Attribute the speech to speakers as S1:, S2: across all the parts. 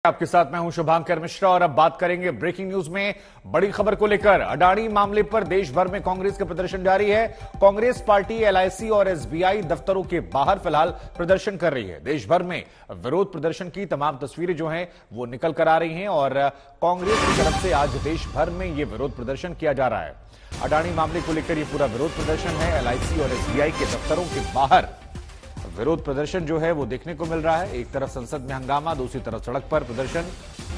S1: आपके साथ मैं हूं शुभांकर मिश्रा और अब बात करेंगे ब्रेकिंग न्यूज में बड़ी खबर को लेकर। अडानी मामले पर देश भर में कांग्रेस का प्रदर्शन जारी है। कांग्रेस पार्टी एलआईसी और एसबीआई दफ्तरों के बाहर फिलहाल प्रदर्शन कर रही है। देश भर में विरोध प्रदर्शन की तमाम तस्वीरें जो हैं वो निकल कर आ रही हैं और कांग्रेस की तरफ से आज देश भर में ये विरोध प्रदर्शन किया जा रहा है। अडानी मामले को लेकर यह पूरा विरोध प्रदर्शन है। एलआईसी और एसबीआई के दफ्तरों के बाहर विरोध प्रदर्शन जो है वो देखने को मिल रहा है। एक तरफ संसद में हंगामा, दूसरी तरफ सड़क पर प्रदर्शन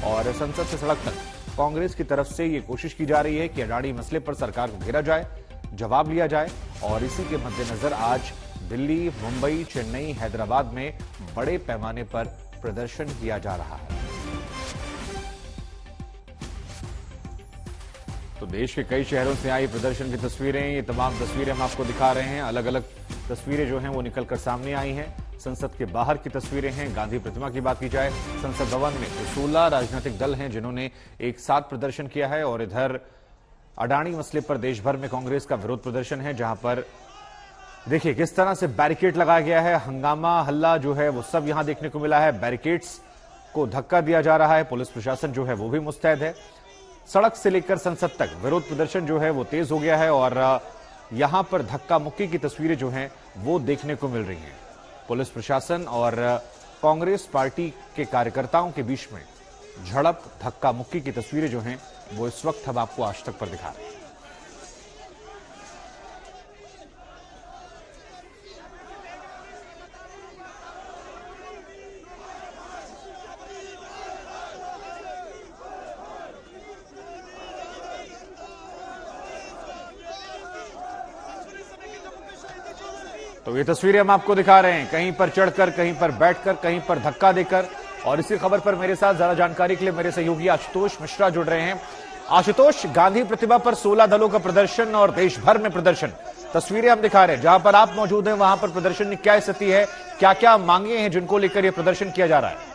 S1: और संसद से सड़क तक कांग्रेस की तरफ से ये कोशिश की जा रही है कि अडानी मसले पर सरकार को घेरा जाए, जवाब लिया जाए। और इसी के मद्देनजर आज दिल्ली, मुंबई, चेन्नई, हैदराबाद में बड़े पैमाने पर प्रदर्शन किया जा रहा है। तो देश के कई शहरों से आई प्रदर्शन की तस्वीरें, ये तमाम तस्वीरें हम आपको दिखा रहे हैं। अलग अलग तस्वीरें जो हैं वो निकलकर सामने आई हैं। संसद के बाहर की तस्वीरें हैं। गांधी प्रतिमा की बात की जाए, संसद भवन में 16 राजनीतिक दल हैं जिन्होंने एक साथ प्रदर्शन किया है। और इधर अडानी मसले पर देश भर में कांग्रेस का विरोध प्रदर्शन है, जहां पर देखिए किस तरह से बैरिकेड लगाया गया है। हंगामा, हल्ला जो है वो सब यहां देखने को मिला है। बैरिकेड्स को धक्का दिया जा रहा है। पुलिस प्रशासन जो है वो भी मुस्तैद है। सड़क से लेकर संसद तक विरोध प्रदर्शन जो है वो तेज हो गया है और यहां पर धक्का मुक्की की तस्वीरें जो हैं वो देखने को मिल रही हैं। पुलिस प्रशासन और कांग्रेस पार्टी के कार्यकर्ताओं के बीच में झड़प, धक्का मुक्की की तस्वीरें जो हैं वो इस वक्त हम आपको आज तक पर दिखा रहे हैं। तो ये तस्वीरें हम आपको दिखा रहे हैं, कहीं पर चढ़कर, कहीं पर बैठकर, कहीं पर धक्का देकर। और इसी खबर पर मेरे साथ ज्यादा जानकारी के लिए मेरे सहयोगी आशुतोष मिश्रा जुड़ रहे हैं। आशुतोष, गांधी प्रतिमा पर 16 दलों का प्रदर्शन और देश भर में प्रदर्शन, तस्वीरें हम दिखा रहे हैं। जहां पर आप मौजूद हैं वहां पर प्रदर्शन की क्या स्थिति है, क्या क्या मांगे हैं जिनको लेकर यह प्रदर्शन किया जा रहा है?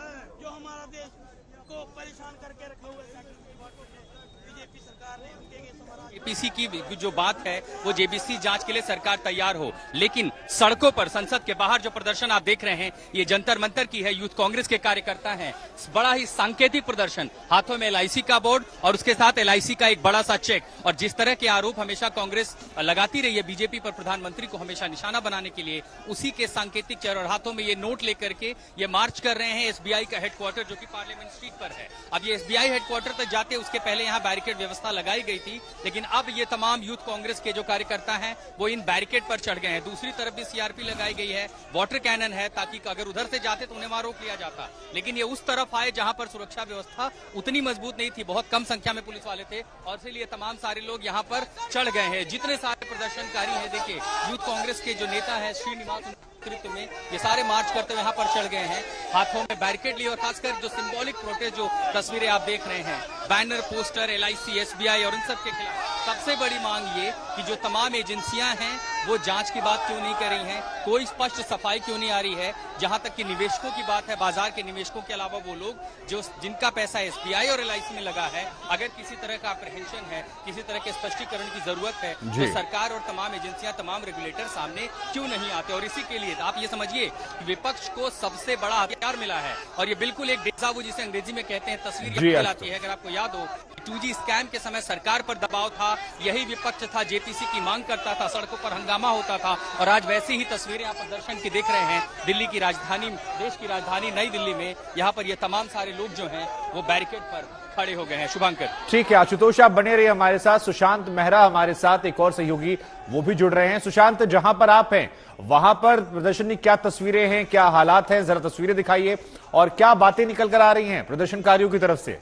S2: जेपीसी की जो बात है वो जेपीसी जांच के लिए सरकार तैयार हो, लेकिन सड़कों पर, संसद के बाहर जो प्रदर्शन आप देख रहे हैं ये जंतर मंतर की है। यूथ कांग्रेस के कार्यकर्ता हैं। बड़ा ही सांकेतिक प्रदर्शन, हाथों में एलआईसी का बोर्ड और उसके साथ एलआईसी का एक बड़ा सा चेक। और जिस तरह के आरोप हमेशा कांग्रेस लगाती रही है बीजेपी पर, प्रधानमंत्री को हमेशा निशाना बनाने के लिए, उसी के सांकेतिक चेहरे और हाथों में ये नोट लेकर के ये मार्च कर रहे हैं एसबीआई का हेडक्वार्टर जो कि पार्लियामेंट स्ट्रीट पर है। अब ये एसबीआई हेडक्वार्टर तक जाते उसके पहले यहाँ बैरिकेड व्यवस्था लगाई गई थी, लेकिन अब ये तमाम यूथ कांग्रेस के जो कार्यकर्ता हैं वो इन बैरिकेड पर चढ़ गए हैं। दूसरी तरफ भी सीआरपी लगाई गई है, वाटर कैनन है, ताकि अगर उधर से जाते तो उन्हें वहां रोक लिया जाता। लेकिन ये उस तरफ आए जहां पर सुरक्षा व्यवस्था उतनी मजबूत नहीं थी, बहुत कम संख्या में पुलिस वाले थे और इसलिए तमाम सारे लोग यहां पर चढ़ गए हैं। जितने सारे प्रदर्शनकारी हैं, देखिए यूथ कांग्रेस के जो नेता है श्रीनिवास नेतृत्व में, ये सारे मार्च करते हुए यहाँ पर चढ़ गए हैं, हाथों में बैरिकेड लिए। और खासकर जो सिंबॉलिक प्रोटेस्ट जो तस्वीरें आप देख रहे हैं, बैनर, पोस्टर, एलआईसी, एसबीआई और इन सब के खिलाफ सबसे बड़ी मांग ये कि जो तमाम एजेंसियां हैं वो जांच की बात क्यों नहीं कर रही हैं, कोई स्पष्ट सफाई क्यों नहीं आ रही है। जहां तक कि निवेशकों की बात है, बाजार के निवेशकों के अलावा वो लोग जो जिनका पैसा एसबीआई और एलआईसी में लगा है, अगर किसी तरह का अप्रहेंशन है, किसी तरह के स्पष्टीकरण की जरूरत है तो सरकार और तमाम एजेंसियां, तमाम रेगुलेटर सामने क्यों नहीं आते। और इसी के लिए आप ये समझिए कि विपक्ष को सबसे बड़ा हथियार मिला है और ये बिल्कुल एक डेजा वू जिसे अंग्रेजी में कहते हैं तस्वीर कहलाती है। अगर आपको याद हो 2G स्कैम के समय सरकार पर दबाव था, यही विपक्ष था, जेपीसी की मांग करता था, सड़कों पर हंगामा होता था। और आज वैसी ही तस्वीरें आप प्रदर्शन की देख रहे हैं दिल्ली की राजधानी, देश की राजधानी नई दिल्ली में। यहाँ पर ये तमाम सारे लोग जो हैं वो बैरिकेड पर खड़े हो गए हैं। शुभांकर,
S1: ठीक है आशुतोष, आप बने रहिए हमारे साथ। सुशांत मेहरा हमारे साथ एक और सहयोगी वो भी जुड़ रहे हैं। सुशांत, जहां पर आप हैं वहां पर प्रदर्शन की क्या तस्वीरें हैं, क्या हालात हैं, जरा तस्वीरें दिखाइए और क्या बातें निकल कर आ रही हैं प्रदर्शनकारियों की तरफ से?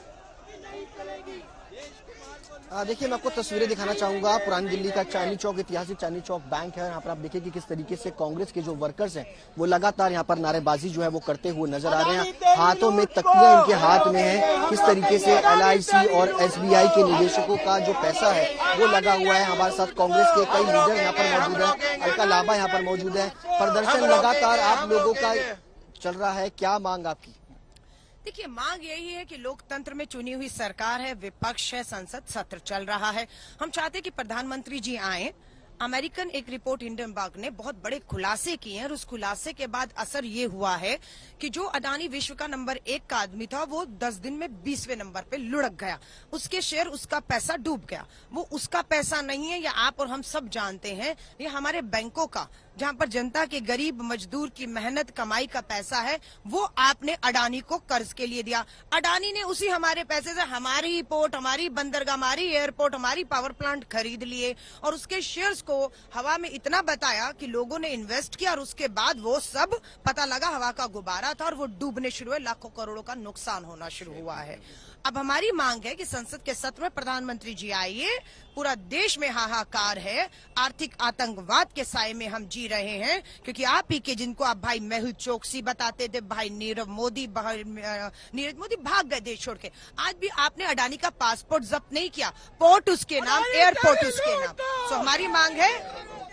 S3: देखिए, मैं आपको तस्वीरें दिखाना चाहूंगा। पुरानी दिल्ली का चांदनी चौक, ऐतिहासिक चांदनी चौक बैंक है। यहाँ पर आप देखिए कि किस तरीके से कांग्रेस के जो वर्कर्स हैं वो लगातार यहाँ पर नारेबाजी जो है वो करते हुए नजर आ रहे हैं। हाथों में तख्तियां इनके हाथ में है। किस तरीके से एलआईसी और एसबीआई के निवेशकों का जो पैसा है वो लगा हुआ है। हमारे साथ कांग्रेस के कई लीडर यहाँ पर मौजूद है, अलका लांबा यहाँ पर मौजूद है। प्रदर्शन लगातार आप लोगों का चल रहा है, क्या मांग आपकी?
S4: देखिए, मांग यही है कि लोकतंत्र में चुनी हुई सरकार है, विपक्ष है, संसद सत्र चल रहा है। हम चाहते हैं कि प्रधानमंत्री जी आए, अमेरिकन एक रिपोर्ट हिंडनबर्ग ने बहुत बड़े खुलासे किए हैं और उस खुलासे के बाद असर ये हुआ है कि जो अडानी विश्व का नंबर 1 का आदमी था वो 10 दिन में 20वें नंबर पे लुढ़क गया। उसके शेयर, उसका पैसा डूब गया। वो उसका पैसा नहीं है, या आप और हम सब जानते हैं, ये हमारे बैंकों का, जहां पर जनता के गरीब मजदूर की मेहनत कमाई का पैसा है, वो आपने अडानी को कर्ज के लिए दिया। अडानी ने उसी हमारे पैसे से हमारी पोर्ट, हमारी बंदरगाह, हमारी एयरपोर्ट, हमारी पावर प्लांट खरीद लिए और उसके शेयर्स को हवा में इतना बताया कि लोगों ने इन्वेस्ट किया और उसके बाद वो सब पता लगा हवा का गुब्बारा था और वो डूबने शुरू हुए, लाखों करोड़ों का नुकसान होना शुरू हुआ है। अब हमारी मांग है कि संसद के सत्र में प्रधानमंत्री जी आइए। पूरा देश में हाहाकार है, आर्थिक आतंकवाद के साए में हम जी रहे हैं, क्योंकि आप ही के, जिनको आप भाई मेहुल चोकसी बताते थे, भाई नीरव मोदी, नीरज मोदी भाग गए देश छोड़ के। आज भी आपने अडानी का पासपोर्ट जब्त नहीं किया, पोर्ट उसके नाम, एयरपोर्ट उसके नाम। तो हमारी मांग है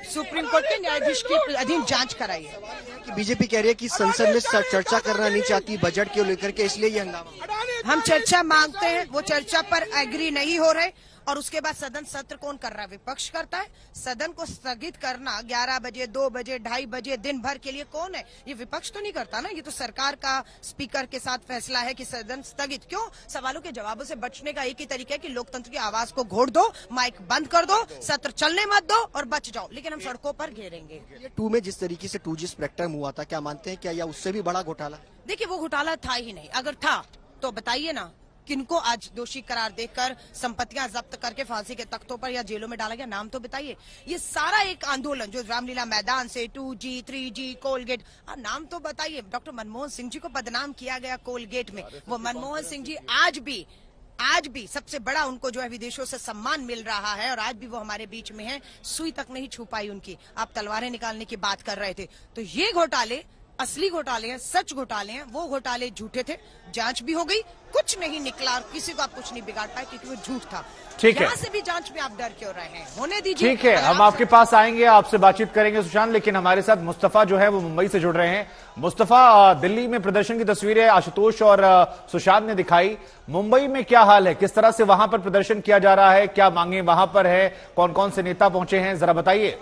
S4: सुप्रीम कोर्ट के न्यायाधीश के अधीन जांच कराइए।
S3: कि बीजेपी कह रही है कि संसद में चर्चा करना नहीं चाहती बजट को लेकर के, इसलिए ये हंगामा।
S4: हम चर्चा मांगते हैं, वो चर्चा पर एग्री नहीं हो रहे और उसके बाद सदन सत्र कौन कर रहा है? विपक्ष करता है। सदन को स्थगित करना 11 बजे, 2 बजे, 2:30 बजे दिन भर के लिए कौन है? ये विपक्ष तो नहीं करता ना, ये तो सरकार का स्पीकर के साथ फैसला है कि सदन स्थगित। क्यों? सवालों के जवाबों से बचने का एक ही तरीका है कि लोकतंत्र की आवाज को घोट दो, माइक बंद कर दो, सत्र चलने मत दो और बच जाओ, लेकिन हम सड़कों पर घेरेंगे।
S3: 2 में जिस तरीके से 2G स्पेक्ट्रम हुआ था, क्या मानते हैं क्या या उससे भी बड़ा घोटाला?
S4: देखिए, वो घोटाला था ही नहीं। अगर था तो बताइए ना, किनको आज दोषी करार देकर संपत्तियां जब्त करके फांसी के तख्तों पर या जेलों में डाला गया? नाम तो बताइए। ये सारा एक आंदोलन जो रामलीला मैदान से 2G, 3G, कोलगेट, नाम तो बताइए। डॉक्टर मनमोहन सिंह जी को बदनाम किया गया कोलगेट में। वो मनमोहन सिंह जी आज भी सबसे बड़ा उनको जो है विदेशों से सम्मान मिल रहा है और आज भी वो हमारे बीच में है। सुई तक नहीं छू पाई उनकी। आप तलवारें निकालने की बात कर रहे थे, तो ये घोटाले असली घोटाले हैं, सच घोटाले हैं। वो घोटाले झूठे थे, जांच भी हो गई, कुछ नहीं निकला और किसी को आप कुछ नहीं बिगाड़ पाए क्योंकि वो झूठ था।
S1: ठीक है,
S4: यहाँ से भी जांच में आप डर क्यों रहे हैं? होने दीजिए।
S1: ठीक है, हम आपके पास आएंगे, आपसे बातचीत करेंगे सुशांत, लेकिन हमारे साथ मुस्तफा जो है वो मुंबई से जुड़ रहे हैं। मुस्तफा, दिल्ली में प्रदर्शन की तस्वीरें आशुतोष और सुशांत ने दिखाई। मुंबई में क्या हाल है? किस तरह से वहां पर प्रदर्शन किया जा रहा है? क्या मांगे वहां पर है? कौन कौन से नेता पहुंचे हैं, जरा बताइए।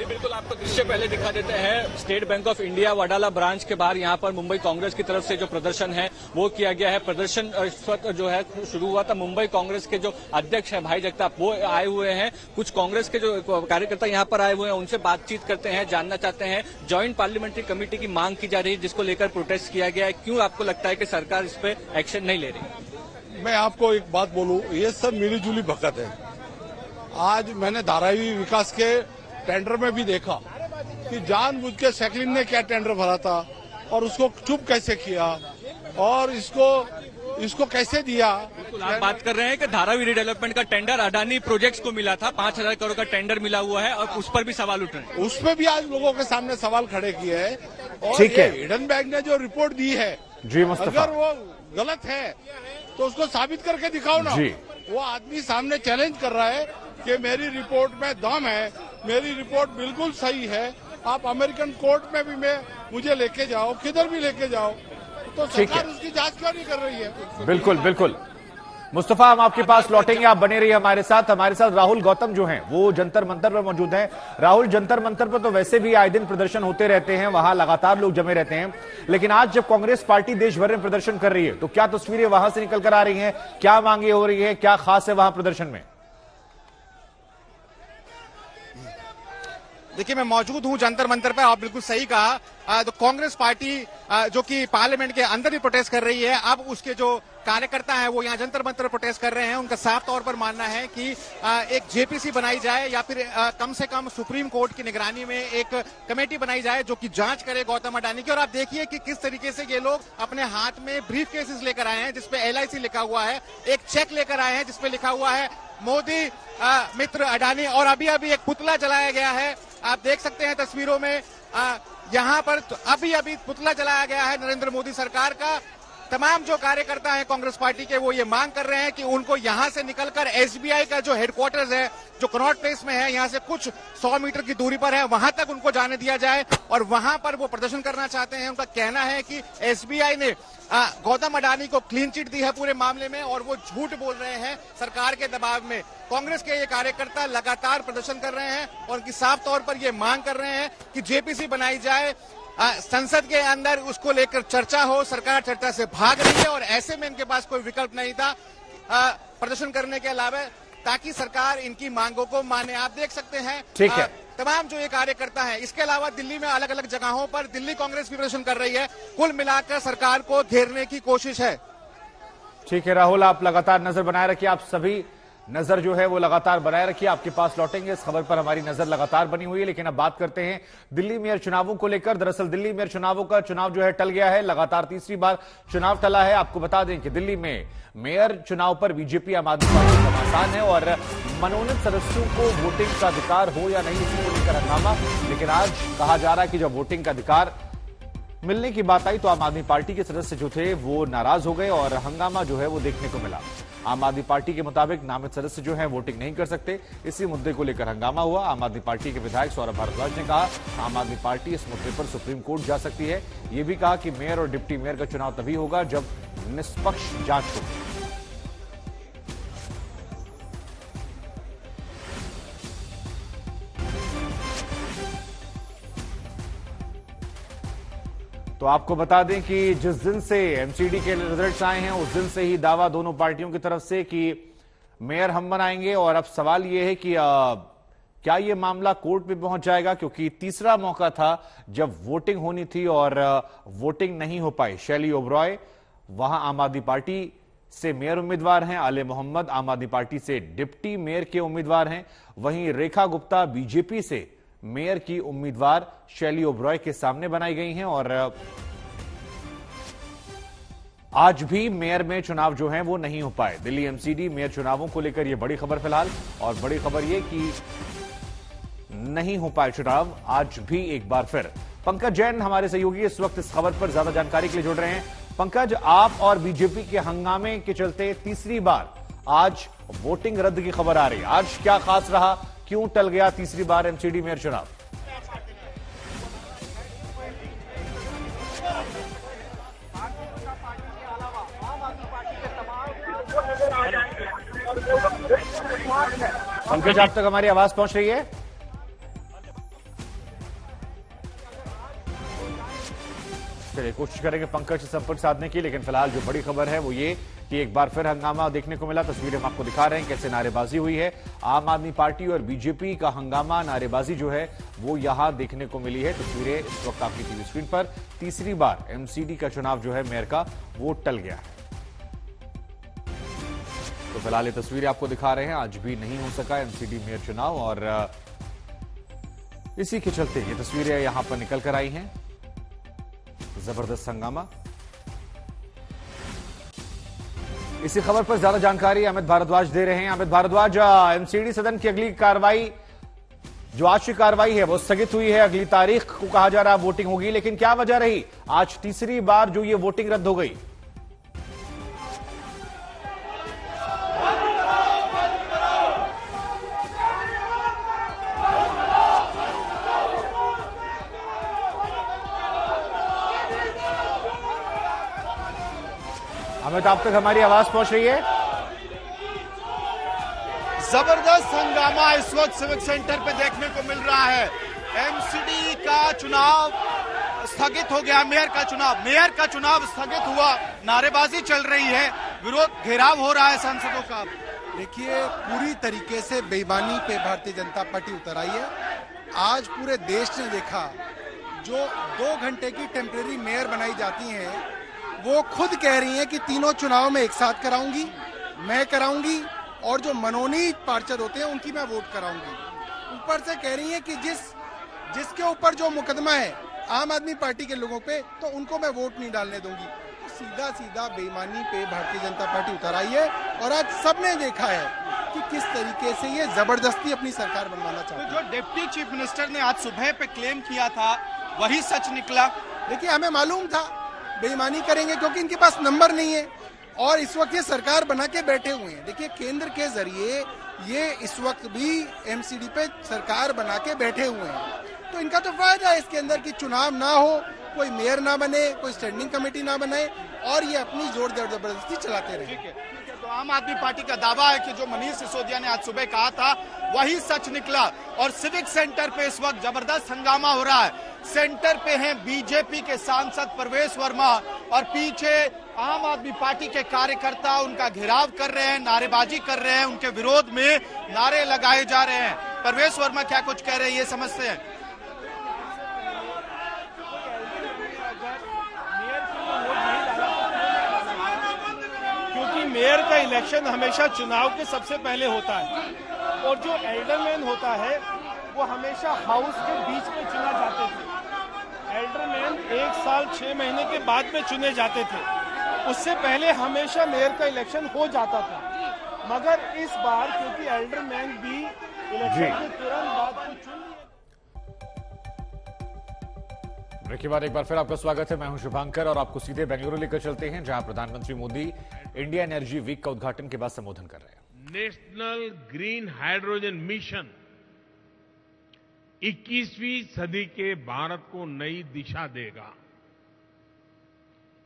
S2: बिल्कुल, आपको दृश्य पहले दिखा देते हैं। State bank of India Wadala branch के बाहर यहाँ पर मुंबई कांग्रेस की तरफ से जो प्रदर्शन है वो किया गया है। प्रदर्शन इस वक्त जो है शुरू हुआ था। मुंबई कांग्रेस के जो अध्यक्ष हैं भाई जगताप, वो आए हुए हैं। कुछ कांग्रेस के जो कार्यकर्ता यहाँ पर आए हुए हैं, उनसे बातचीत करते हैं, जानना चाहते हैं। ज्वाइंट पार्लियामेंट्री कमेटी की मांग की जा रही है, जिसको लेकर प्रोटेस्ट किया गया है। क्यों आपको लगता है कि सरकार इस पे एक्शन नहीं ले रही?
S5: मैं आपको एक बात बोलूं, ये सब मिलीजुली भगत है। आज मैंने धारावी विकास के टेंडर में भी देखा कि जानबूझ के सैकलिन ने क्या टेंडर भरा था और उसको चुप कैसे किया और इसको कैसे दिया।
S2: आप बात कर रहे हैं कि धारावी रिडेवलपमेंट का टेंडर अडानी प्रोजेक्ट्स को मिला था, 5000 करोड़ का टेंडर मिला हुआ है और उस पर भी सवाल उठ रहे हैं।
S5: उस पर भी आज लोगों के सामने सवाल खड़े किए हैं। और
S1: ठीक है,
S5: हिडन बैंक ने जो रिपोर्ट दी है
S1: जी मुस्तफा,
S5: अगर वो गलत है तो उसको साबित करके दिखाओ ना। वो आदमी सामने चैलेंज कर रहा है कि मेरी रिपोर्ट में दम है, मेरी रिपोर्ट बिल्कुल सही है, आप अमेरिकन कोर्ट में भी मुझे लेके जाओ, किधर भी लेके जाओ। तो सरकार उसकी जांच क्यों नहीं कर रही है?
S1: बिल्कुल बिल्कुल मुस्तफा, हम आपके पास लौटेंगे, आप बने रहिए हमारे साथ। हमारे साथ राहुल गौतम जो हैं वो जंतर मंतर पर मौजूद हैं। राहुल, जंतर मंतर पर तो वैसे भी आए दिन प्रदर्शन होते रहते हैं, वहां लगातार लोग जमे रहते हैं, लेकिन आज जब कांग्रेस पार्टी देश भर में प्रदर्शन कर रही है तो क्या तस्वीरें वहां से निकल कर आ रही हैं? क्या मांगे हो रही है? क्या खास है वहां प्रदर्शन में?
S6: देखिए, मैं मौजूद हूं जंतर मंतर पर। आप बिल्कुल सही कहा। तो कांग्रेस पार्टी जो कि पार्लियामेंट के अंदर भी प्रोटेस्ट कर रही है, अब उसके जो कार्यकर्ता हैं वो यहाँ जंतर मंतर प्रोटेस्ट कर रहे हैं। उनका साफ तौर पर मानना है कि एक जेपीसी बनाई जाए या फिर कम से कम सुप्रीम कोर्ट की निगरानी में एक कमेटी बनाई जाए जो कि जांच करे गौतम अडानी की। और आप देखिए कि किस तरीके से ये लोग अपने हाथ में ब्रीफ केसेस लेकर आए हैं जिसपे LIC लिखा हुआ है, एक चेक लेकर आए हैं जिसपे लिखा हुआ है मोदी मित्र अडानी, और अभी एक पुतला जलाया गया है। आप देख सकते हैं तस्वीरों में यहाँ पर अभी पुतला जलाया गया है नरेंद्र मोदी सरकार का। तमाम जो कार्यकर्ता हैं कांग्रेस पार्टी के वो ये मांग कर रहे हैं कि उनको यहां से निकलकर एसबीआई का जो हेडक्वार्टर्स है जो कनॉट प्लेस में है, यहां से कुछ 100 मीटर की दूरी पर है, वहां तक उनको जाने दिया जाए और वहां पर वो प्रदर्शन करना चाहते हैं। उनका कहना है कि एसबीआई ने गौतम अडानी को क्लीन चिट दी है पूरे मामले में और वो झूठ बोल रहे हैं सरकार के दबाव में। कांग्रेस के ये कार्यकर्ता लगातार प्रदर्शन कर रहे हैं और उनकी साफ तौर पर ये मांग कर रहे हैं कि जेपीसी बनाई जाए, संसद के अंदर उसको लेकर चर्चा हो। सरकार चर्चा से भाग रही है और ऐसे में इनके पास कोई विकल्प नहीं था प्रदर्शन करने के अलावा, ताकि सरकार इनकी मांगों को माने। आप देख सकते हैं
S1: ठीक है,
S6: तमाम जो ये कार्यकर्ता है, इसके अलावा दिल्ली में अलग अलग जगहों पर दिल्ली कांग्रेस भी प्रदर्शन कर रही है। कुल मिलाकर सरकार को घेरने की कोशिश है।
S1: ठीक है राहुल, आप लगातार नजर बनाए रखिए, आप सभी नजर जो है वो लगातार बनाए रखिए, आपके पास लौटेंगे। इस खबर पर हमारी नजर लगातार बनी हुई है। लेकिन अब बात करते हैं दिल्ली मेयर चुनावों को लेकर। दरअसल दिल्ली मेयर चुनावों का चुनाव जो है टल गया है, लगातार तीसरी बार चुनाव टला है। आपको बता दें कि दिल्ली में मेयर चुनाव पर बीजेपी आम आदमी पार्टी का घमासान है और मनोनीत सदस्यों को वोटिंग का अधिकार हो या नहीं, इसी को लेकर हंगामा। लेकिन आज कहा जा रहा है कि जब वोटिंग का अधिकार मिलने की बात आई तो आम आदमी पार्टी के सदस्य जो थे वो नाराज हो गए और हंगामा जो है वो देखने को मिला। आम आदमी पार्टी के मुताबिक नामित सदस्य जो हैं वोटिंग नहीं कर सकते, इसी मुद्दे को लेकर हंगामा हुआ। आम आदमी पार्टी के विधायक सौरभ भारद्वाज ने कहा आम आदमी पार्टी इस मुद्दे पर सुप्रीम कोर्ट जा सकती है। यह भी कहा कि मेयर और डिप्टी मेयर का चुनाव तभी होगा जब निष्पक्ष जांच होगी। तो आपको बता दें कि जिस दिन से एमसीडी के रिजल्ट्स आए हैं उस दिन से ही दावा दोनों पार्टियों की तरफ से कि मेयर हम बनाएंगे। और अब सवाल यह है कि क्या यह मामला कोर्ट में पहुंच जाएगा, क्योंकि तीसरा मौका था जब वोटिंग होनी थी और वोटिंग नहीं हो पाई। शैली ओबरॉय वहां आम आदमी पार्टी से मेयर उम्मीदवार हैं, आले मोहम्मद आम आदमी पार्टी से डिप्टी मेयर के उम्मीदवार हैं, वहीं रेखा गुप्ता बीजेपी से मेयर की उम्मीदवार शैली ओबरॉय के सामने बनाई गई हैं। और आज भी मेयर में चुनाव जो हैं वो नहीं हो पाए। दिल्ली एमसीडी मेयर चुनावों को लेकर यह बड़ी खबर फिलहाल, और बड़ी खबर यह कि नहीं हो पाए चुनाव आज भी एक बार फिर। पंकज जैन हमारे सहयोगी इस वक्त इस खबर पर ज्यादा जानकारी के लिए जुड़ रहे हैं। पंकज, आप और बीजेपी के हंगामे के चलते तीसरी बार आज वोटिंग रद्द की खबर आ रही है। आज क्या खास रहा, क्यों टल गया तीसरी बार एमसीडी मेयर चुनाव? पंकज, आप तक हमारी आवाज पहुंच रही है? चलिए कोशिश करेंगे पंकज से संपर्क साधने की। लेकिन फिलहाल जो बड़ी खबर है वो ये कि एक बार फिर हंगामा देखने को मिला। तस्वीरें हम आपको दिखा रहे हैं कैसे नारेबाजी हुई है। आम आदमी पार्टी और बीजेपी का हंगामा, नारेबाजी जो है वो यहां देखने को मिली है। तस्वीरें इस वक्त आपकी टीवी स्क्रीन पर। तीसरी बार एमसीडी का चुनाव जो है मेयर का वो टल गया है। तो फिलहाल ये तस्वीरें आपको दिखा रहे हैं। आज भी नहीं हो सका एमसीडी मेयर चुनाव और इसी के चलते ये तस्वीरें यहां पर निकल कर आई हैं। जबरदस्त हंगामा। इसी खबर पर ज्यादा जानकारी अमित भारद्वाज दे रहे हैं। अमित भारद्वाज, एमसीडी सदन की अगली कार्रवाई, जो आज की कार्रवाई है वो स्थगित हुई है। अगली तारीख को कहा जा रहा है वोटिंग होगी, लेकिन क्या वजह रही आज तीसरी बार जो ये वोटिंग रद्द हो गई? अमित, आप तक हमारी आवाज पहुंच रही है?
S7: जबरदस्त हंगामा इस वक्त सिविक सेंटर पे देखने को मिल रहा है। एमसीडी का चुनाव स्थगित हो गया, मेयर का चुनाव स्थगित हुआ, नारेबाजी चल रही है, विरोध घेराव हो रहा है सांसदों का।
S8: देखिए, पूरी तरीके से बेईमानी पे भारतीय जनता पार्टी उतर आई है। आज पूरे देश ने देखा, जो 2 घंटे की टेम्परेरी मेयर बनाई जाती हैं वो खुद कह रही हैं कि तीनों चुनाव में एक साथ कराऊंगी, मैं कराऊंगी, और जो मनोनीत पार्षद होते हैं उनकी मैं वोट कराऊंगी। ऊपर से कह रही हैं कि जिसके ऊपर जो मुकदमा है आम आदमी पार्टी के लोगों पे, तो उनको मैं वोट नहीं डालने दूंगी। तो सीधा बेईमानी पे भारतीय जनता पार्टी उतर आई है और आज सबने देखा है कि किस तरीके से ये जबरदस्ती अपनी सरकार बनवाना चाहती है।
S7: तो जो डिप्टी चीफ मिनिस्टर ने आज सुबह पे क्लेम किया था वही सच निकला।
S8: देखिए, हमें मालूम था बेईमानी करेंगे, क्योंकि इनके पास नंबर नहीं है और इस वक्त ये सरकार बना के बैठे हुए हैं। देखिए, केंद्र के जरिए ये इस वक्त भी एमसीडी पे सरकार बना के बैठे हुए हैं, तो इनका तो फायदा है इसके अंदर कि चुनाव ना हो, कोई मेयर ना बने, कोई स्टैंडिंग कमेटी ना बने और ये अपनी जोर जबरदस्ती चलाते रहे।
S7: ठीक है, तो आम आदमी पार्टी का दावा है कि जो मनीष सिसोदिया ने आज सुबह कहा था वही सच निकला और सिविक सेंटर पे इस वक्त जबरदस्त हंगामा हो रहा है। सेंटर पे हैं बीजेपी के सांसद प्रवेश वर्मा और पीछे आम आदमी पार्टी के कार्यकर्ता उनका घेराव कर रहे हैं, नारेबाजी कर रहे हैं, उनके विरोध में नारे लगाए जा रहे हैं। प्रवेश वर्मा क्या कुछ कह रहे हैं ये समझते हैं।
S9: क्योंकि मेयर का इलेक्शन हमेशा चुनाव के सबसे पहले होता है और जो एल्डरमैन होता है वो हमेशा हाउस के बीच में चुना जाते थे। एल्डरमैन 1 साल 6 महीने के बाद में चुने जाते थे, उससे पहले हमेशा मेयर का इलेक्शन हो जाता था। मगर इस बार क्योंकि एल्डरमैन भी इलेक्शन के तुरंत बाद को चुन लिए।
S1: ब्रेक के बाद एक बार फिर आपका स्वागत है। मैं हूं शुभांकर और आपको सीधे बेंगलुरु लेकर चलते हैं, जहां प्रधानमंत्री मोदी इंडिया एनर्जी वीक का उद्घाटन के बाद संबोधन कर रहे हैं।
S10: नेशनल ग्रीन हाइड्रोजन मिशन 21वीं सदी के भारत को नई दिशा देगा।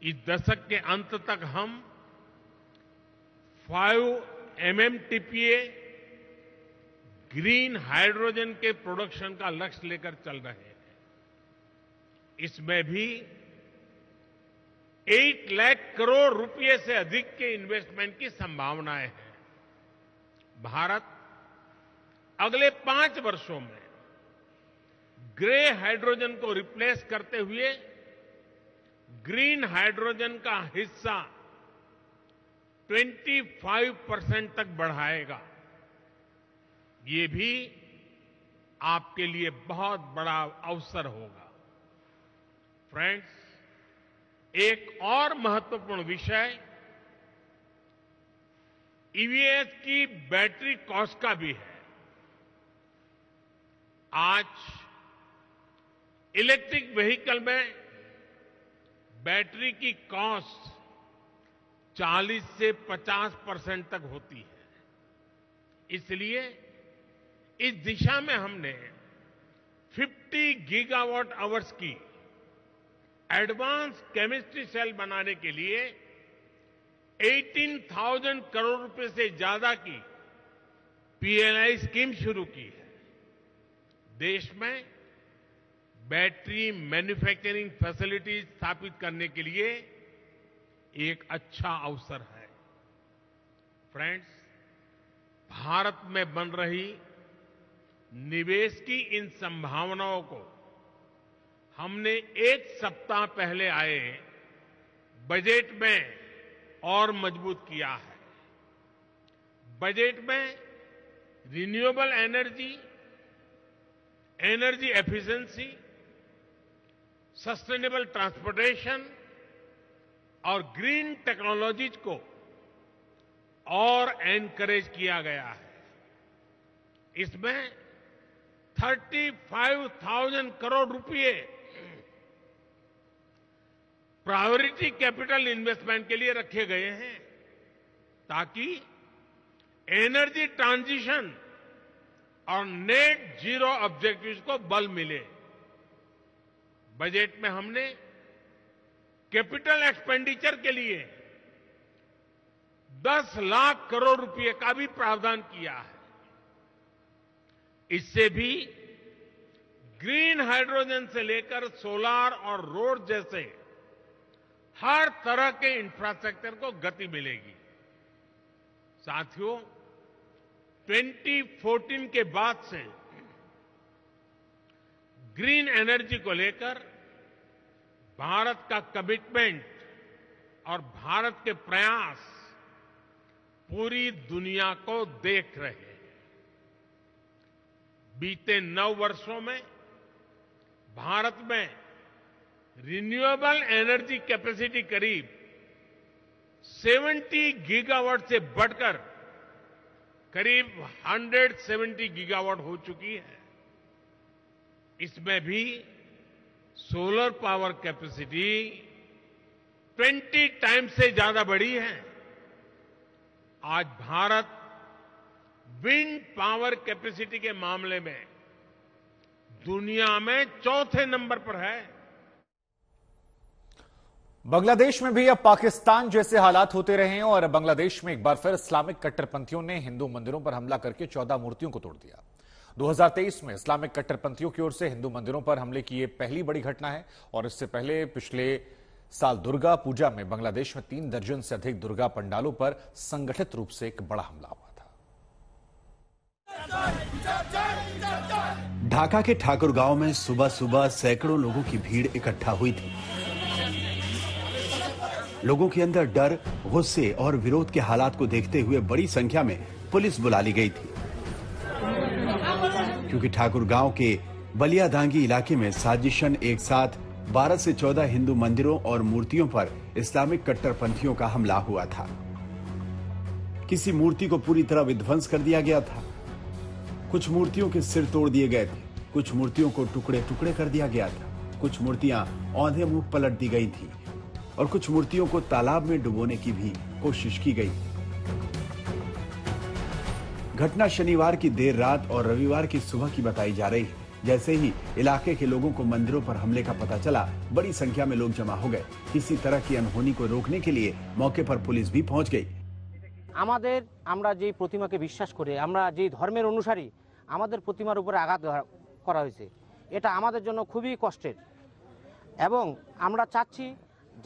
S10: इस दशक के अंत तक हम 5 MMTPA ग्रीन हाइड्रोजन के प्रोडक्शन का लक्ष्य लेकर चल रहे हैं। इसमें भी 8 लाख करोड़ रुपए से अधिक के इन्वेस्टमेंट की संभावनाएं हैं। भारत अगले 5 वर्षों में ग्रे हाइड्रोजन को रिप्लेस करते हुए ग्रीन हाइड्रोजन का हिस्सा 25% तक बढ़ाएगा। ये भी आपके लिए बहुत बड़ा अवसर होगा। फ्रेंड्स, एक और महत्वपूर्ण विषय ईवीएस की बैटरी कॉस्ट का भी है। आज इलेक्ट्रिक व्हीकल में बैटरी की कॉस्ट 40 से 50% तक होती है। इसलिए इस दिशा में हमने 50 गीगावाट आवर्स की एडवांस केमिस्ट्री सेल बनाने के लिए 18,000 करोड़ रुपए से ज्यादा की पीएलआई स्कीम शुरू की है। देश में बैटरी मैन्युफैक्चरिंग फैसिलिटी स्थापित करने के लिए एक अच्छा अवसर है। फ्रेंड्स, भारत में बन रही निवेश की इन संभावनाओं को हमने 1 सप्ताह पहले आए बजट में और मजबूत किया है। बजट में renewable energy, energy efficiency, sustainable transportation और ग्रीन टेक्नोलॉजीज को और एनकरेज किया गया है। इसमें 35,000 करोड़ रुपए प्रायोरिटी कैपिटल इन्वेस्टमेंट के लिए रखे गए हैं, ताकि एनर्जी ट्रांजिशन और नेट जीरो ऑब्जेक्टिव्स को बल मिले। बजट में हमने कैपिटल एक्सपेंडिचर के लिए 10 लाख करोड़ रुपए का भी प्रावधान किया है। इससे भी ग्रीन हाइड्रोजन से लेकर सोलार और रोड जैसे हर तरह के इंफ्रास्ट्रक्चर को गति मिलेगी। साथियों, 2014 के बाद से ग्रीन एनर्जी को लेकर भारत का कमिटमेंट और भारत के प्रयास पूरी दुनिया को देख रहे हैं। बीते 9 वर्षों में भारत में रिन्यूएबल एनर्जी कैपेसिटी करीब 70 गीगावाट से बढ़कर करीब 170 गीगावाट हो चुकी है। इसमें भी सोलर पावर कैपेसिटी 20 टाइम्स से ज्यादा बढ़ी है। आज भारत विंड पावर कैपेसिटी के मामले में दुनिया में चौथे नंबर पर है।
S1: बांग्लादेश में भी अब पाकिस्तान जैसे हालात होते रहे हैं और बांग्लादेश में एक बार फिर इस्लामिक कट्टरपंथियों ने हिंदू मंदिरों पर हमला करके 14 मूर्तियों को तोड़ दिया। 2023 में इस्लामिक कट्टरपंथियों की ओर से हिंदू मंदिरों पर हमले की यह पहली बड़ी घटना है और इससे पहले पिछले साल दुर्गा पूजा में बांग्लादेश में 3 दर्जन से अधिक दुर्गा पंडालों पर संगठित रूप से एक बड़ा हमला हुआ था।
S11: ढाका के ठाकुर गांव में सुबह सुबह सैकड़ों लोगों की भीड़ इकट्ठा हुई थी। लोगों के अंदर डर, गुस्से और विरोध के हालात को देखते हुए बड़ी संख्या में पुलिस बुला ली गई थी, क्योंकि ठाकुर गांव के बलियादांगी इलाके में साजिशन एक साथ 12 से 14 हिंदू मंदिरों और मूर्तियों पर इस्लामिक कट्टरपंथियों का हमला हुआ था। किसी मूर्ति को पूरी तरह विध्वंस कर दिया गया था, कुछ मूर्तियों के सिर तोड़ दिए गए थे, कुछ मूर्तियों को टुकड़े टुकड़े कर दिया गया था, कुछ मूर्तियां औंधे मुंह पलट दी गई थी और कुछ मूर्तियों को तालाब में डुबोने की भी कोशिश की गई। घटना शनिवार की देर रात और रविवार की सुबह की बताई जा रही है। जैसे ही इलाके के लोगों को मंदिरों पर हमले का पता चला, बड़ी संख्या में लोग जमा हो गए। किसी तरह की अनहोनी को रोकने के लिए मौके पर पुलिस भी पहुंच गई।
S12: আমাদের আমরা যে প্রতিমাকে বিশ্বাস করে, আমরা যে ধর্মের অনুসারী, আমাদের প্রতিমার উপরে আঘাত করা হয়েছে, এটা আমাদের জন্য খুবই কষ্টের এবং আমরা চাচ্ছি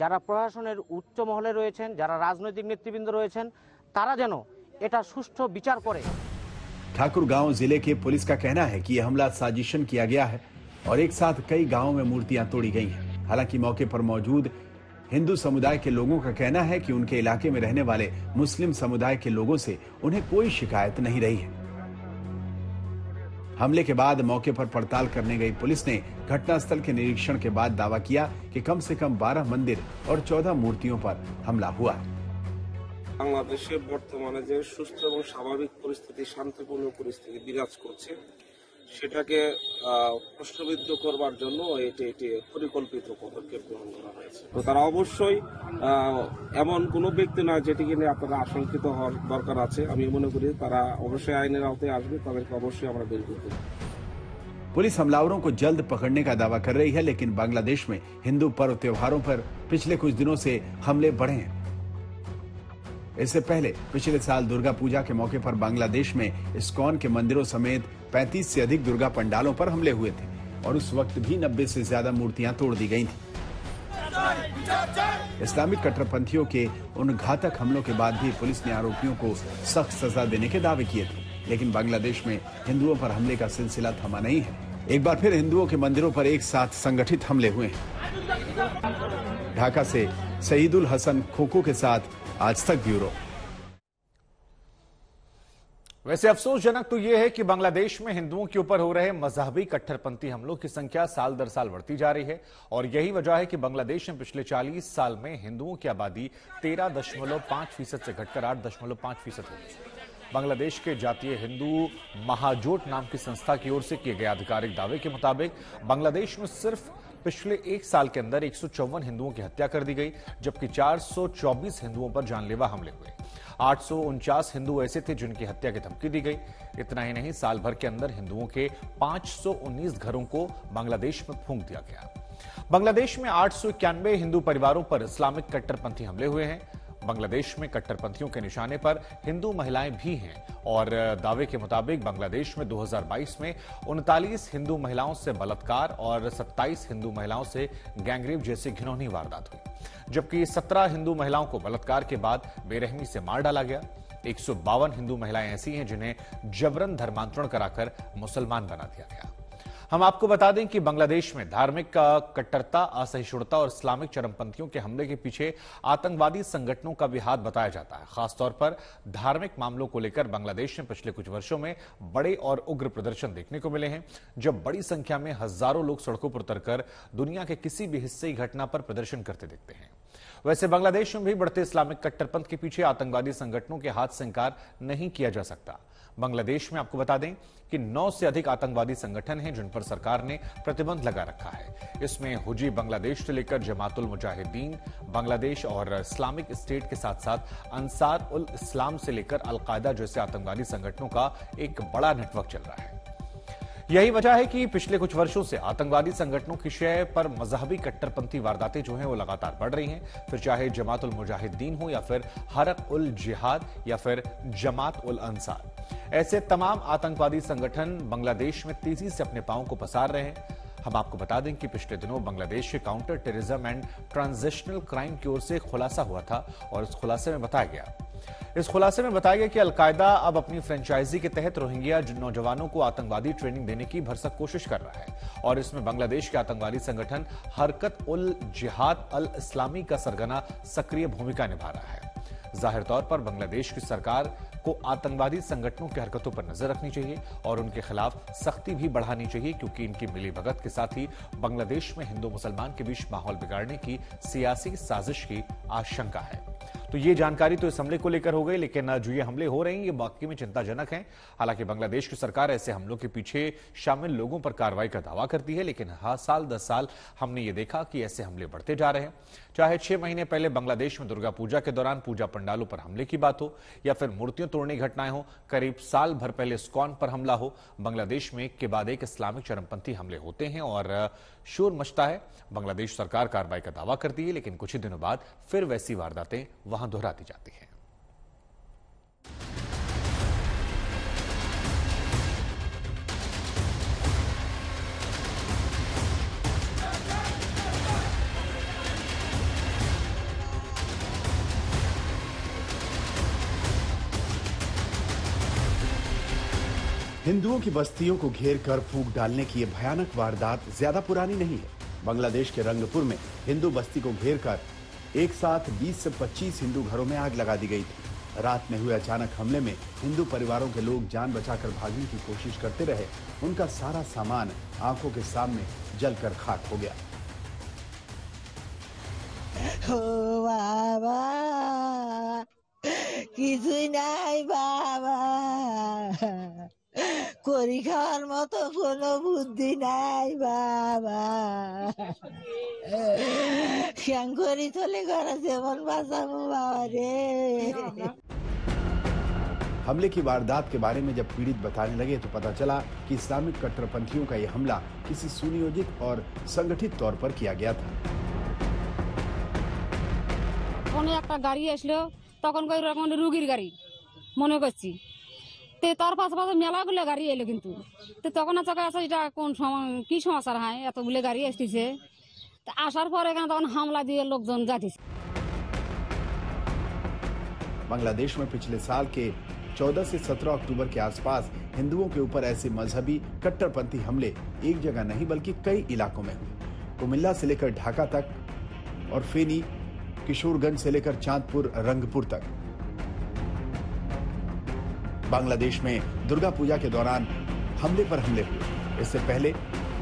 S12: যারা প্রশাসনের উচ্চ মহলে রয়েছেন, যারা রাজনৈতিক নেতৃবৃন্দ রয়েছেন, তারা যেন এটা সুষ্ঠু বিচার করে।
S11: ठाकुर गांव जिले के पुलिस का कहना है कि यह हमला साजिशन किया गया है और एक साथ कई गांवों में मूर्तियां तोड़ी गई हैं। हालांकि मौके पर मौजूद हिंदू समुदाय के लोगों का कहना है कि उनके इलाके में रहने वाले मुस्लिम समुदाय के लोगों से उन्हें कोई शिकायत नहीं रही है। हमले के बाद मौके पर पड़ताल करने गई पुलिस ने घटनास्थल के निरीक्षण के बाद दावा किया कि कम से कम 12 मंदिर और 14 मूर्तियों पर हमला हुआ है।
S13: বাংলাদেশে বর্তমানে যে সুস্থ এবং স্বাভাবিক পরিস্থিতি, শান্তিপূর্ণ পরিস্থিতি বিরাজ করছে, সেটাকে প্রশ্নবিদ্ধ করবার জন্য এটি পরিকল্পিত পদক্ষেপ গ্রহণ করা হয়েছে। তো তারা অবশ্যই এমন কোনো ব্যক্তি না যেটিকে নিয়ে আপনারা আশঙ্কিত হওয়ার দরকার আছে। আমি মনে করি তারা অবশ্যই আইনের আওতায় আসবে, তাদেরকে অবশ্যই আমরা বের করতে।
S11: पुलिस हमलावरों को जल्द पकड़ने का दावा कर रही है, लेकिन बांग्लादेश में हिंदू पर्व त्योहारों पर पिछले कुछ दिनों से हमले बढ़े हैं। इससे पहले पिछले साल दुर्गा पूजा के मौके पर बांग्लादेश में इस्कॉन के मंदिरों समेत 35 से अधिक दुर्गा पंडालों पर हमले हुए थे और उस वक्त भी 90 से ज्यादा मूर्तियां तोड़ दी गई थी। इस्लामिक कट्टरपंथियों के उन घातक हमलों के बाद भी पुलिस ने आरोपियों को सख्त सजा देने के दावे किए थे, लेकिन बांग्लादेश में हिंदुओं पर हमले का सिलसिला थमा नहीं है। एक बार फिर हिंदुओं के मंदिरों पर एक साथ संगठित हमले हुए हैं। ढाका से सईदुल हसन खोखो के साथ आज तक ब्यूरो।
S1: वैसे अफसोसजनक तो यह है कि बांग्लादेश में हिंदुओं के ऊपर हो रहे मजहबी कट्टरपंथी हमलों की संख्या साल दर साल बढ़ती जा रही है और यही वजह है कि बांग्लादेश में पिछले 40 साल में हिंदुओं की आबादी 13.5% से घटकर 8.5% हो गई। बांग्लादेश के जातीय हिंदू महाजोट नाम की संस्था की ओर से किए गए आधिकारिक दावे के मुताबिक बांग्लादेश में सिर्फ पिछले 1 साल के अंदर 154 हिंदुओं की हत्या कर दी गई, जबकि 424 हिंदुओं पर जानलेवा हमले हुए। 849 हिंदू ऐसे थे जिनकी हत्या की धमकी दी गई। इतना ही नहीं, साल भर के अंदर हिंदुओं के 519 घरों को बांग्लादेश में फूंक दिया गया। बांग्लादेश में 891 हिंदू परिवारों पर इस्लामिक कट्टरपंथी हमले हुए हैं। बांग्लादेश में कट्टरपंथियों के निशाने पर हिंदू महिलाएं भी हैं और दावे के मुताबिक बांग्लादेश में 2022 में 39 हिंदू महिलाओं से बलात्कार और 27 हिंदू महिलाओं से गैंगरेप जैसी घिनौनी वारदात हुई, जबकि 17 हिंदू महिलाओं को बलात्कार के बाद बेरहमी से मार डाला गया। 152 हिंदू महिलाएं ऐसी हैं जिन्हें जबरन धर्मांतरण कराकर मुसलमान बना दिया गया। हम आपको बता दें कि बांग्लादेश में धार्मिक कट्टरता, असहिष्णुता और इस्लामिक चरमपंथियों के हमले के पीछे आतंकवादी संगठनों का भी हाथ बताया जाता है। खासतौर पर धार्मिक मामलों को लेकर बांग्लादेश में पिछले कुछ वर्षों में बड़े और उग्र प्रदर्शन देखने को मिले हैं, जब बड़ी संख्या में हजारों लोग सड़कों पर उतरकर दुनिया के किसी भी हिस्से की घटना पर प्रदर्शन करते दिखते हैं। वैसे बांग्लादेश में भी बढ़ते इस्लामिक कट्टरपंथ के पीछे आतंकवादी संगठनों के हाथ से इंकार नहीं किया जा सकता। बांग्लादेश में आपको बता दें कि 9 से अधिक आतंकवादी संगठन हैं जिन पर सरकार ने प्रतिबंध लगा रखा है। इसमें हुजी बांग्लादेश से लेकर जमातुल मुजाहिदीन बांग्लादेश और इस्लामिक स्टेट के साथ साथ अंसार उल इस्लाम से लेकर अल-कायदा जैसे आतंकवादी संगठनों का एक बड़ा नेटवर्क चल रहा है। यही वजह है कि पिछले कुछ वर्षों से आतंकवादी संगठनों की शय पर मजहबी कट्टरपंथी वारदातें जो हैं वो लगातार बढ़ रही हैं। फिर चाहे जमातुल मुजाहिदीन हो या फिर हरक उल जिहाद या फिर जमात उल अंसार, ऐसे तमाम आतंकवादी संगठन बांग्लादेश में तेजी से अपने पांव को पसार रहे हैं। हम आपको बता दें कि पिछले दिनों बांग्लादेश के counter terrorism and transitional crime की ओर से खुलासा हुआ था और इस खुलासे में बताया गया कि अल-कायदा अब अपनी फ्रेंचाइजी के तहत रोहिंग्या नौजवानों को आतंकवादी ट्रेनिंग देने की भरसक कोशिश कर रहा है और इसमें बांग्लादेश के आतंकवादी संगठन हरकत उल जिहाद अल इस्लामी का सरगना सक्रिय भूमिका निभा रहा है। जाहिर तौर पर बांग्लादेश की सरकार को आतंकवादी संगठनों की हरकतों पर नजर रखनी चाहिए और उनके खिलाफ सख्ती भी बढ़ानी चाहिए, क्योंकि इनकी मिलीभगत के साथ ही बांग्लादेश में हिंदू मुसलमान के बीच माहौल बिगाड़ने की सियासी साजिश की आशंका है। तो ये जानकारी तो इस हमले को लेकर हो गई, लेकिन जो ये हमले हो रहे हैं ये वाकई में चिंताजनक हैं। हालांकि बांग्लादेश की सरकार ऐसे हमलों के पीछे शामिल लोगों पर कार्रवाई का दावा करती है, लेकिन हर साल 10 साल हमने ये देखा कि ऐसे हमले बढ़ते जा रहे हैं। चाहे 6 महीने पहले बांग्लादेश में दुर्गा पूजा के दौरान पूजा पंडालों पर हमले की बात हो या फिर मूर्तियों तोड़ने की घटनाएं हो, करीब साल भर पहले इस्कॉन पर हमला हो, बांग्लादेश में एक के बाद एक इस्लामिक चरमपंथी हमले होते हैं और शोर मचता है। बांग्लादेश सरकार कार्रवाई का दावा करती है, लेकिन कुछ ही दिनों बाद फिर वैसी वारदातें वहां दोहराती जाती हैं।
S11: हिंदुओं की बस्तियों को घेर कर फूंक डालने की यह भयानक वारदात ज्यादा पुरानी नहीं है। बांग्लादेश के रंगपुर में हिंदू बस्ती को घेर कर एक साथ 20 से 25 हिंदू घरों में आग लगा दी गई थी। रात में हुए अचानक हमले में हिंदू परिवारों के लोग जान बचाकर भागने की कोशिश करते रहे। उनका सारा सामान आंखों के सामने जलकर खाक हो गया।
S14: ओ बाबा, কিছুই নাই বাবা, করি খাওয়ার মতো কোনো বুদ্ধি নাই বাবা, শ্যাঙ্করি থলে ঘরে যেমন বাঁচাবো বাবা রে।
S11: हमले की वारदात के बारे में जब पीड़ित बताने लगे तो पता चला कि इस्लामिक कट्टरपंथियों का यह हमला किसी सुनियोजित और संगठित तौर पर किया गया था।
S15: কোনো একটা গাড়ি আসলো, তখন কই রকম রুগীর গাড়ি মনে করছি, তো তার পাশে মেলাগুলো গাড়ি এলো, কিন্তু তো তখন চোখে আছে এটা কোন কি সমাচার হয়, এতগুলো গাড়ি আসতেছে। আসার পর এখানে তখন হামলা দিয়ে লোকজন যাচ্ছে।
S11: बांग्लादेश में पिछले साल के 14 से 17 अक्टूबर के आसपास हिंदुओं के ऊपर ऐसे मजहबी कट्टरपंथी हमले एक जगह नहीं बल्कि कई इलाकों में हुए। कुमिल्ला से लेकर ढाका तक और फेनी, किशोरगंज से लेकर चांदपुर, रंगपुर तक। बांग्लादेश में दुर्गा पूजा के दौरान हमले पर हमले हुए। इससे पहले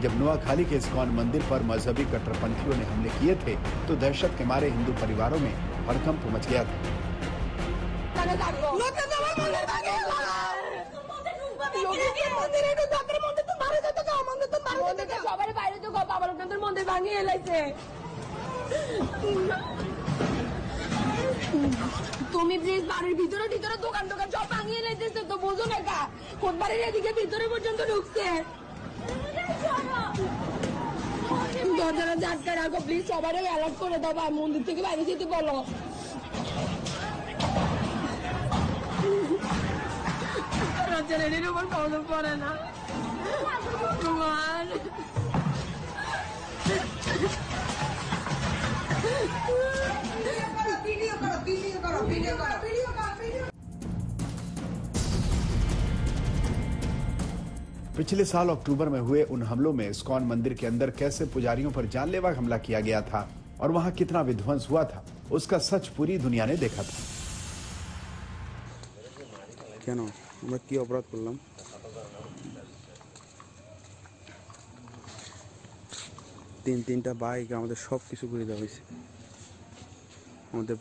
S11: जब नोआखाली के इस्कॉन मंदिर पर मजहबी कट्टरपंथियों ने हमले किए थे तो दहशत के मारे हिंदू परिवारों में हड़कंप मच गया था।
S16: তুমি প্লিজ বাড়ির ভিতরে ভিতরে দোকান দোকান সব ভাঙিয়ে লাইতেছে, তো বোঝো না কা কোন বাড়ির এদিকে ভিতরে পর্যন্ত ঢুকছে। দরজাটা ঝাটকা রাখো প্লিজ, সবারই অ্যালার্ট করে দাও, ভাই মন্দির থেকে বাইরে যেতে বলো। ছেলেটির উপর কদম পড়ে না তোমার।
S11: पिछले साल अक्टूबर में हुए उन हमलों में इस्कॉन मंदिर के अंदर कैसे पुजारियों पर जानलेवा हमला किया गया था और वहां कितना विध्वंस हुआ था, उसका सच पूरी दुनिया ने देखा था।
S17: কেন আমরা কি অপরাধ করলাম? তিনটা বাইক আমাদের সব কিছু করে দেওয়া হয়েছে। আমাদের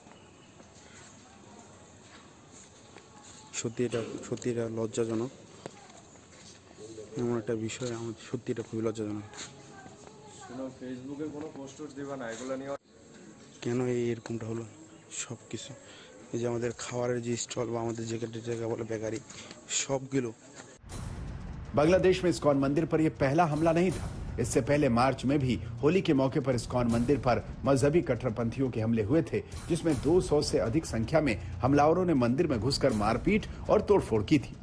S17: সত্যি এটা লজ্জাজনক। এমন একটা বিষয় আমাদের সত্যি এটা খুবই লজ্জাজনক।
S18: ফেসবুকে কোনো পোস্ট দিবা না, এগুলো নিয়ে
S17: কেন এরকমটা হলো? সব কিছু এই যে আমাদের খাবারের যে স্টল বা আমাদের জায়গা বলে বেকারি सबগুলো।
S11: बांग्लादेश में इस्कॉन मंदिर पर यह पहला हमला नहीं था। इससे पहले मार्च में भी होली के मौके पर इस्कॉन मंदिर पर मजहबी कट्टरपंथियों के हमले हुए थे, जिसमें 200 से अधिक संख्या में हमलावरों ने मंदिर में घुसकर मारपीट और तोड़फोड़ की थी।